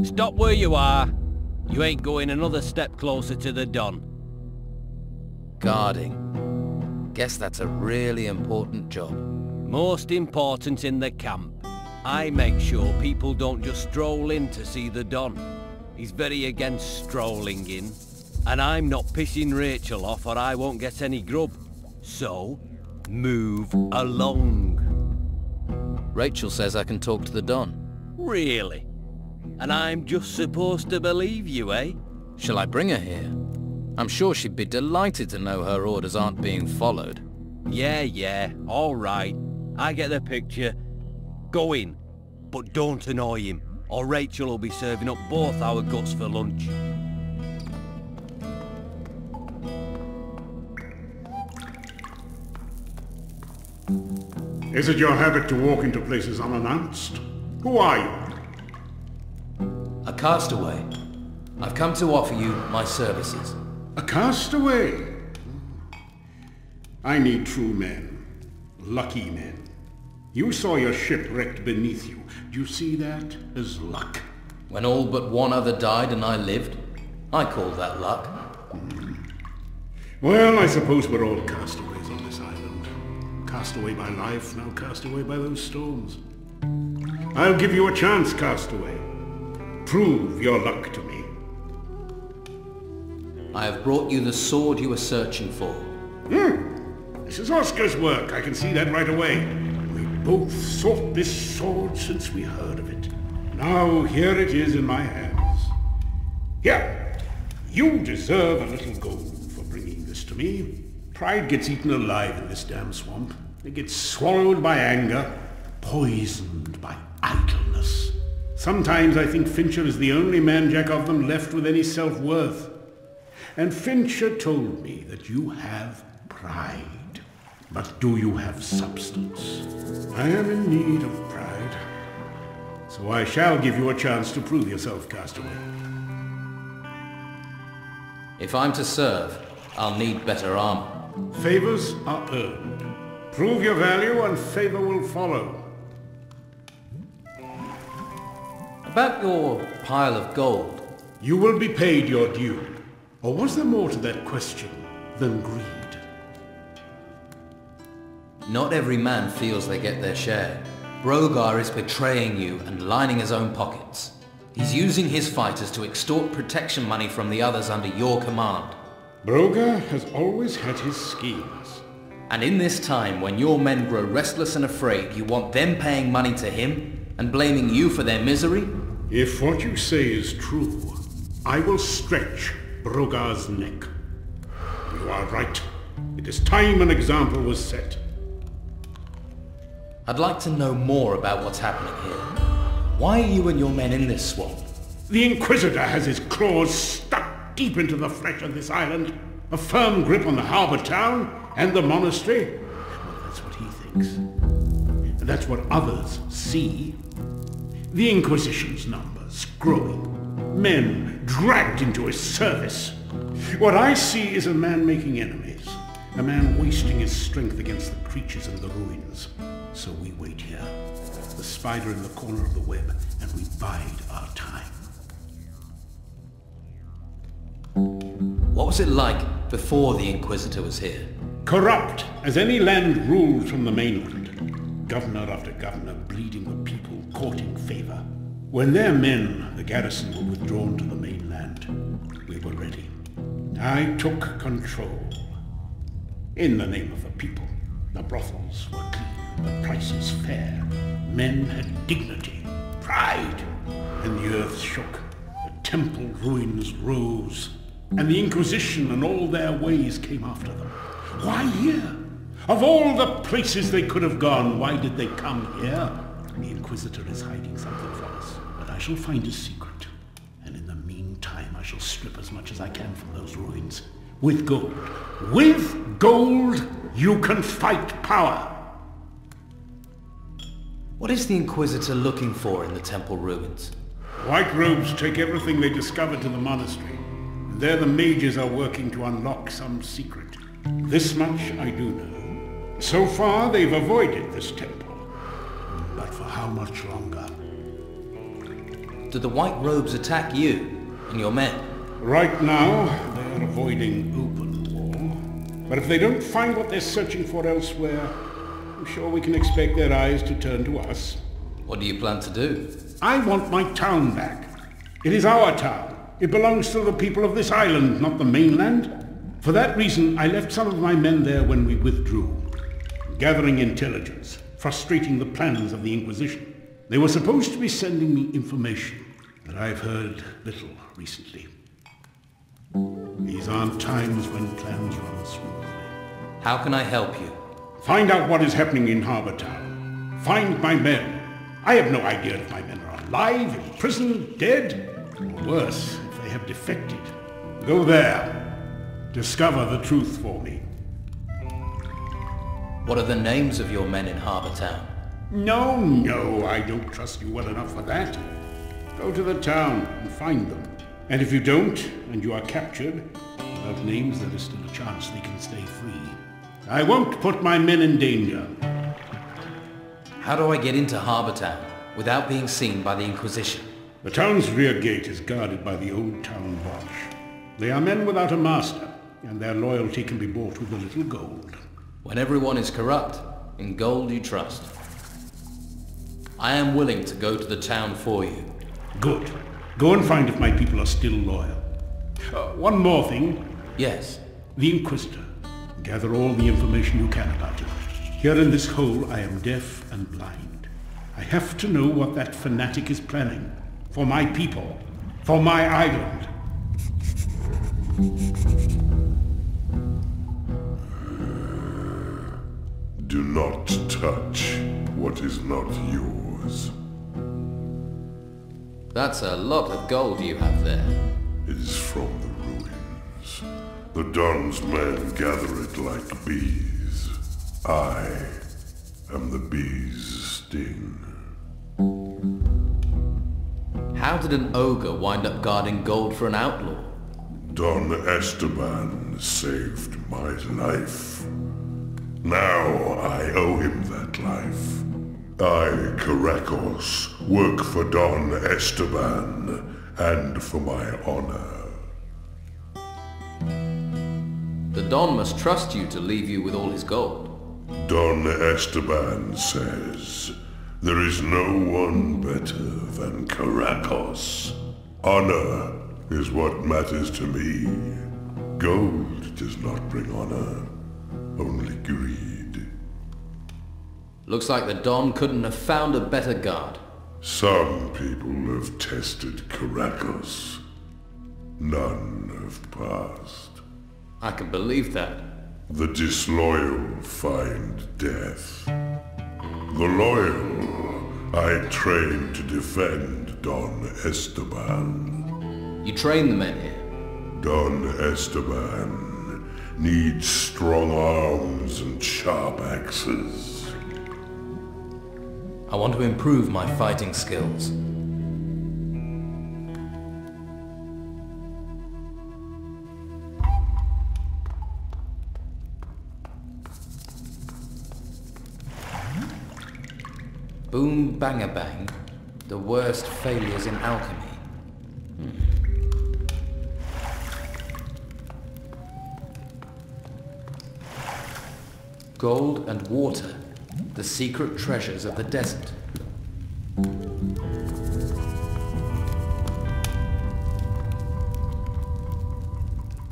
Stop where you are. You ain't going another step closer to the Don. Guarding. Guess that's a really important job. Most important in the camp. I make sure people don't just stroll in to see the Don. He's very against strolling in. And I'm not pissing Rachel off or I won't get any grub. So, move along. Rachel says I can talk to the Don. Really? And I'm just supposed to believe you, eh? Shall I bring her here? I'm sure she'd be delighted to know her orders aren't being followed. Yeah, all right. I get the picture. Go in, but don't annoy him, or Rachel will be serving up both our guts for lunch. Is it your habit to walk into places unannounced? Who are you? A castaway. I've come to offer you my services. A castaway? I need true men. Lucky men. You saw your ship wrecked beneath you. Do you see that as luck? When all but one other died and I lived, I call that luck. Well, I suppose we're all castaways on this island. Castaway by life, now castaway by those storms. I'll give you a chance, castaway. Prove your luck to me. I have brought you the sword you were searching for. This is Oscar's work. I can see that right away. We both sought this sword since we heard of it. Now here it is in my hands. Here, you deserve a little gold for bringing this to me. Pride gets eaten alive in this damn swamp. It gets swallowed by anger, poisoned by idleness. Sometimes I think Fincher is the only man-jack of them left with any self-worth. And Fincher told me that you have pride. But do you have substance? I am in need of pride. So I shall give you a chance to prove yourself, castaway. If I'm to serve, I'll need better armor. Favors are earned. Prove your value and favor will follow. About your pile of gold. You will be paid your due. Or was there more to that question than greed? Not every man feels they get their share. Brogar is betraying you and lining his own pockets. He's using his fighters to extort protection money from the others under your command. Brogar has always had his schemes. And in this time, when your men grow restless and afraid, you want them paying money to him and blaming you for their misery? If what you say is true, I will stretch Brogar's neck. You are right. It is time an example was set. I'd like to know more about what's happening here. Why are you and your men in this swamp? The Inquisitor has his claws stuck deep into the flesh of this island. A firm grip on the harbor town and the monastery. Well, that's what he thinks. And that's what others see. The Inquisition's numbers growing. Men dragged into his service. What I see is a man making enemies. A man wasting his strength against the creatures in the ruins. So we wait here, the spider in the corner of the web, and we bide our time. What was it like before the Inquisitor was here? Corrupt as any land ruled from the mainland. Governor after governor bleeding the people, courting favor. When their men, the garrison, were withdrawn to the mainland, we were ready. I took control. In the name of the people, the brothels were clean. The prices fair. Men had dignity, pride, and the earth shook. The temple ruins rose, and the Inquisition and all their ways came after them. Why here? Of all the places they could have gone, why did they come here? The Inquisitor is hiding something from us, but I shall find his secret. And in the meantime, I shall strip as much as I can from those ruins. With gold. With gold, you can fight power. What is the Inquisitor looking for in the temple ruins? White robes take everything they discover to the monastery. And there the mages are working to unlock some secret. This much I do know. So far they've avoided this temple. But for how much longer? Did the White Robes attack you and your men? Right now, they are avoiding open war. But if they don't find what they're searching for elsewhere, I'm sure we can expect their eyes to turn to us. What do you plan to do? I want my town back. It is our town. It belongs to the people of this island, not the mainland. For that reason, I left some of my men there when we withdrew, gathering intelligence, frustrating the plans of the Inquisition. They were supposed to be sending me information, but I've heard little recently. These aren't times when plans run smoothly. How can I help you? Find out what is happening in Harbour Town. Find my men. I have no idea if my men are alive, in prison, dead, or worse, if they have defected. Go there. Discover the truth for me. What are the names of your men in Harbour Town? No, I don't trust you well enough for that. Go to the town and find them. And if you don't, and you are captured, without names, there is still a chance they can stay free. I won't put my men in danger. How do I get into Harbour Town without being seen by the Inquisition? The town's rear gate is guarded by the Old Town Watch. They are men without a master, and their loyalty can be bought with a little gold. When everyone is corrupt, in gold you trust. I am willing to go to the town for you. Good. Go and find if my people are still loyal. One more thing. Yes. The Inquisitor. Gather all the information you can about him. Here in this hole, I am deaf and blind. I have to know what that fanatic is planning. For my people. For my island. Do not touch what is not yours. That's a lot of gold you have there. It is from the ruins. The Don's men gather it like bees. I am the bee's sting. How did an ogre wind up guarding gold for an outlaw? Don Esteban saved my life. Now I owe him that life. I, Caracos, work for Don Esteban, and for my honor. The Don must trust you to leave you with all his gold. Don Esteban says, there is no one better than Caracos. Honor is what matters to me. Gold does not bring honor, only greed. Looks like the Don couldn't have found a better guard. Some people have tested Caracos. None have passed. I can believe that. The disloyal find death. The loyal I train to defend Don Esteban. You train the men here? Don Esteban needs strong arms and sharp axes. I want to improve my fighting skills. Boom bang bang, the worst failures in alchemy. Gold and water, the secret treasures of the desert.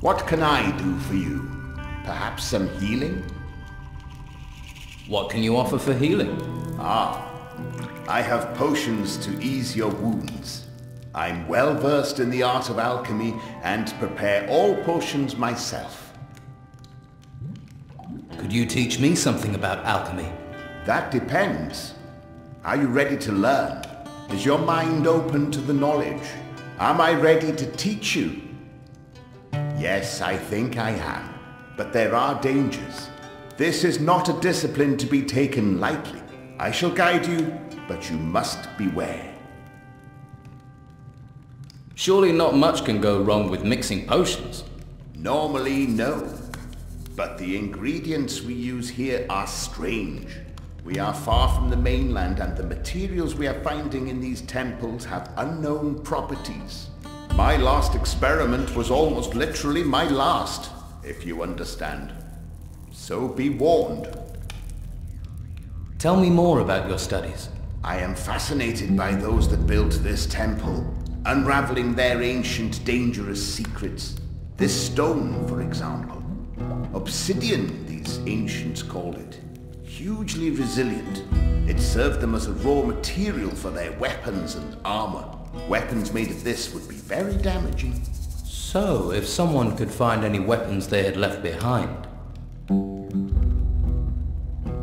What can I do for you? Perhaps some healing? What can you offer for healing? I have potions to ease your wounds. I'm well versed in the art of alchemy and prepare all potions myself. Could you teach me something about alchemy? That depends. Are you ready to learn? Is your mind open to the knowledge? Am I ready to teach you? Yes, I think I am. But there are dangers. This is not a discipline to be taken lightly. I shall guide you, but you must beware. Surely not much can go wrong with mixing potions. Normally, no. But the ingredients we use here are strange. We are far from the mainland, and the materials we are finding in these temples have unknown properties. My last experiment was almost literally my last, if you understand. So be warned. Tell me more about your studies. I am fascinated by those that built this temple, unraveling their ancient, dangerous secrets. This stone, for example. Obsidian, these ancients called it. Hugely resilient. It served them as a raw material for their weapons and armor. Weapons made of this would be very damaging. So, if someone could find any weapons they had left behind.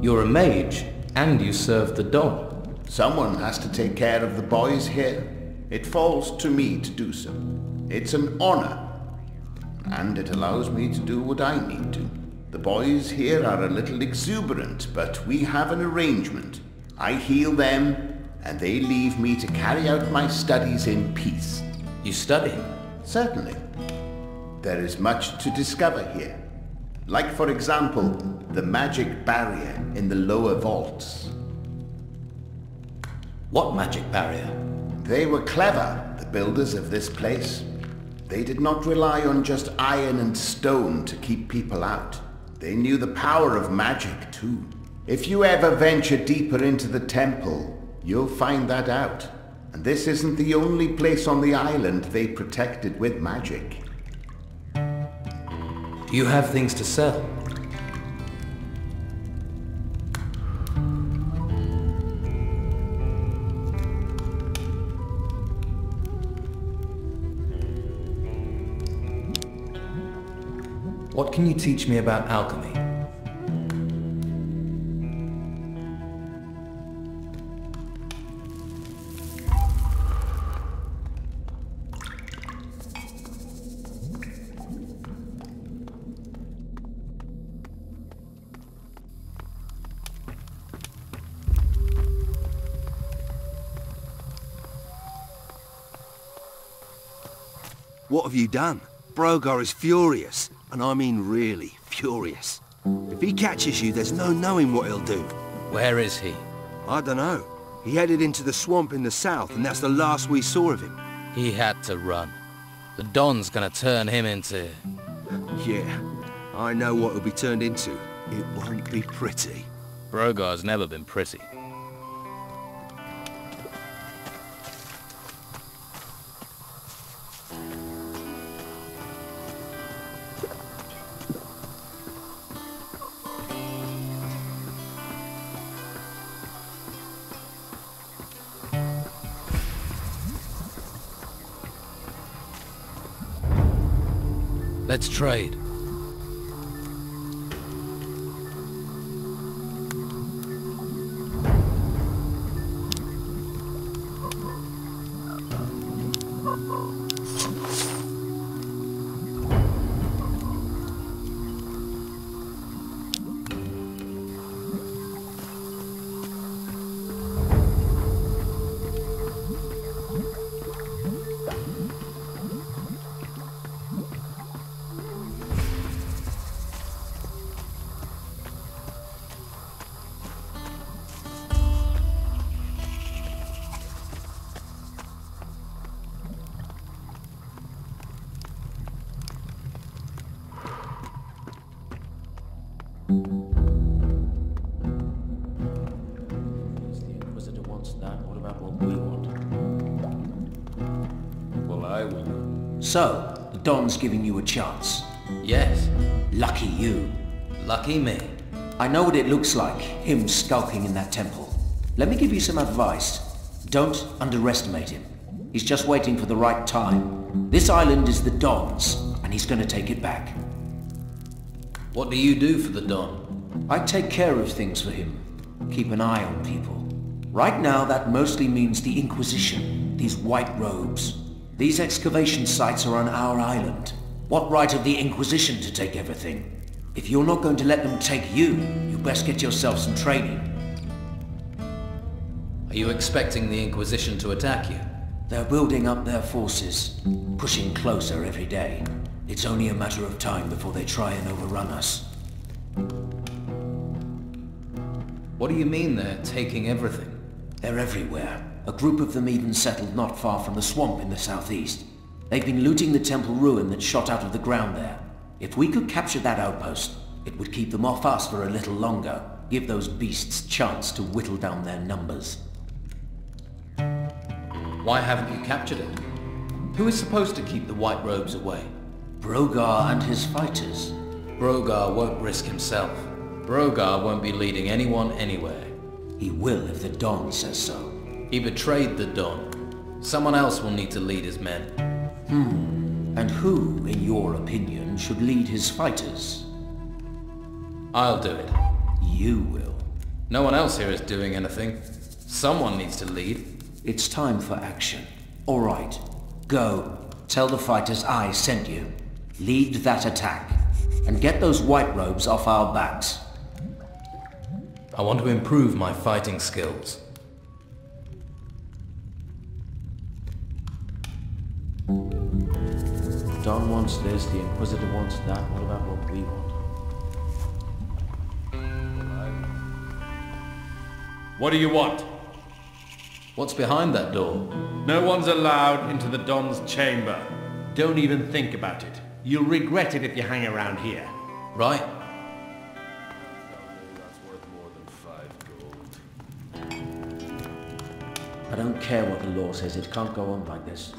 You're a mage, and you serve the Don. Someone has to take care of the boys here. It falls to me to do so. It's an honor. And it allows me to do what I need to. The boys here are a little exuberant, but we have an arrangement. I heal them, and they leave me to carry out my studies in peace. You study? Certainly. There is much to discover here. Like, for example, the magic barrier in the lower vaults. What magic barrier? They were clever, the builders of this place. They did not rely on just iron and stone to keep people out. They knew the power of magic, too. If you ever venture deeper into the temple, you'll find that out. And this isn't the only place on the island they protected with magic. Do you have things to sell? What can you teach me about alchemy? What have you done? Brogar is furious, and I mean really furious. If he catches you, there's no knowing what he'll do. Where is he? I don't know. He headed into the swamp in the south, and that's the last we saw of him. He had to run. The Don's gonna turn him into... Yeah, I know what he'll be turned into. It won't be pretty. Brogar's never been pretty. Let's trade. So, the Don's giving you a chance. Yes. Lucky you. Lucky me. I know what it looks like, him skulking in that temple. Let me give you some advice. Don't underestimate him. He's just waiting for the right time. This island is the Don's, and he's gonna take it back. What do you do for the Don? I take care of things for him. Keep an eye on people. Right now, that mostly means the Inquisition, these white robes. These excavation sites are on our island. What right have the Inquisition to take everything? If you're not going to let them take you, you best get yourself some training. Are you expecting the Inquisition to attack you? They're building up their forces, pushing closer every day. It's only a matter of time before they try and overrun us. What do you mean they're taking everything? They're everywhere. A group of them even settled not far from the swamp in the southeast. They've been looting the temple ruin that shot out of the ground there. If we could capture that outpost, it would keep them off us for a little longer. Give those beasts chance to whittle down their numbers. Why haven't you captured it? Who is supposed to keep the White Robes away? Brogar and his fighters. Brogar won't risk himself. Brogar won't be leading anyone anywhere. He will if the Don says so. He betrayed the Don. Someone else will need to lead his men. And who, in your opinion, should lead his fighters? I'll do it. You will. No one else here is doing anything. Someone needs to lead. It's time for action. All right. Go. Tell the fighters I sent you. Lead that attack. And get those White Robes off our backs. I want to improve my fighting skills. Don wants this, the Inquisitor wants that. What about what we want? What do you want? What's behind that door? No one's allowed into the Don's chamber. Don't even think about it. You'll regret it if you hang around here. Right. I don't care what the law says, it can't go on like this.